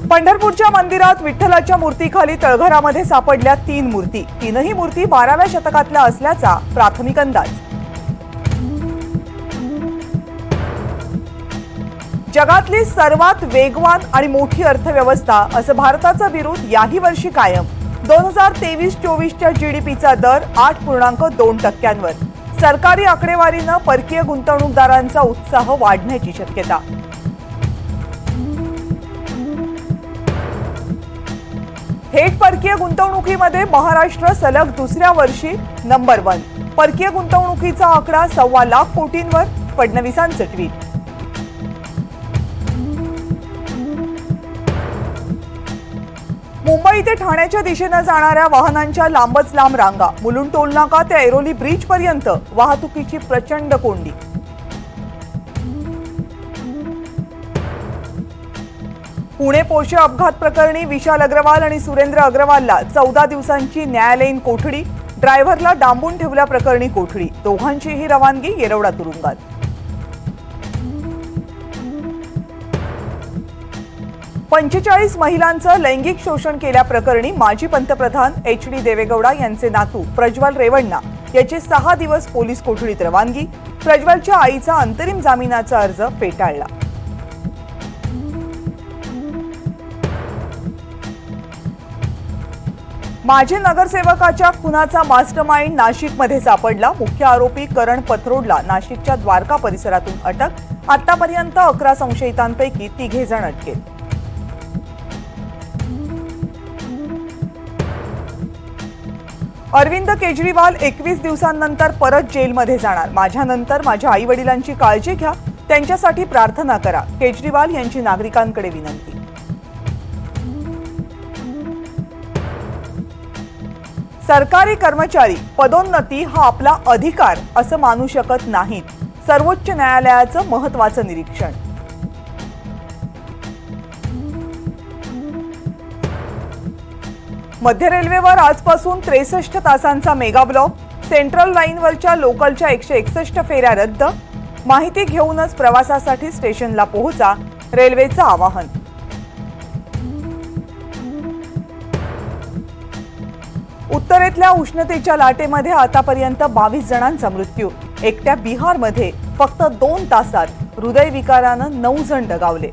पंढरपूरच्या मंदिरात विठ्ठलाच्या मूर्तीखाली तळघरामध्ये सापडल्या 3 मूर्ती। तीनही मूर्ती 12व्या शतकातल्या असल्याचा प्राथमिक अंदाज। जगातली सर्वात वेगवान आणि मोठी अर्थव्यवस्था असं भारताचं बिरुद याही वर्षी कायम। 2023-24च्या जीडीपीचा दर 8.2%वर। सरकारी आकडेवारीनं परकीय गुंतवणूकदारांचा उत्साह वाढण्याची शक्यता। थेट परकीय गुंतवणुकीमध्ये महाराष्ट्र सलग दुसऱ्या वर्षी नंबर 1। परकीय गुंतवणुकीचा आकडा 1.25 लाख कोटींवर। फडणवीसांचं ट्विट। मुंबई ते ठाण्याच्या दिशेने जाणाऱ्या वाहनांच्या लांबच लांब रांगा। मुलुंड टोलनाका ते ऐरोली ब्रिज पर्यंत वाहतुकीची प्रचंड कोंडी। पुणे पोरशे अपघात प्रकरणी विशाल अग्रवाल आणि सुरेंद्र अग्रवालला 14 दिवसांची न्यायालयीन कोठडी। ड्रायव्हरला डांबून ठेवल्याप्रकरणी कोठडी। दोघांचीही रवानगी येरवडा तुरुंगात। पंचेचाळीस महिलांचं लैंगिक शोषण केल्याप्रकरणी माजी पंतप्रधान HD देवेगौडा यांचे नातू प्रज्वल रेवण्णा याची 6 दिवस पोलीस कोठडीत रवानगी। प्रज्वलच्या आईचा अंतरिम जामिनाचा अर्ज फेटाळला। माजी नगरसेवकाच्या खुनाचा मास्टरमाइंड नाशिकमध्ये सापडला। मुख्य आरोपी करण पथरोडला नाशिकच्या द्वारका परिसरातून अटक। आतापर्यंत 11 संशयितांपैकी 3 जण अटकेत। अरविंद केजरीवाल 21 दिवसांनंतर परत जेलमध्ये जाणार। माझ्यानंतर माझ्या आई-वडिलांची काळजी घ्या, त्यांच्यासाठी प्रार्थना करा, केजरीवाल यांची नागरिकांकडे विनंती। सरकारी कर्मचारी पदोन्नती हा आपला अधिकार असं मानू शकत नाहीत। सर्वोच्च न्यायालयाचं महत्त्वाचं निरीक्षण। मध्य रेल्वेवर आजपासून 63 तासांचा मेगा ब्लॉक। सेंट्रल लाईनवरच्या लोकलच्या 161 फेऱ्या रद्द। माहिती घेऊनच प्रवासासाठी स्टेशनला पोहोचा, रेल्वेचं आवाहन। उत्तरेतल्या उष्णतेच्या लाटेमध्ये आतापर्यंत 22 जणांचा मृत्यू। एकट्या बिहारमध्ये फक्त 2 तासात हृदयविकारानं 9 जण दगावले।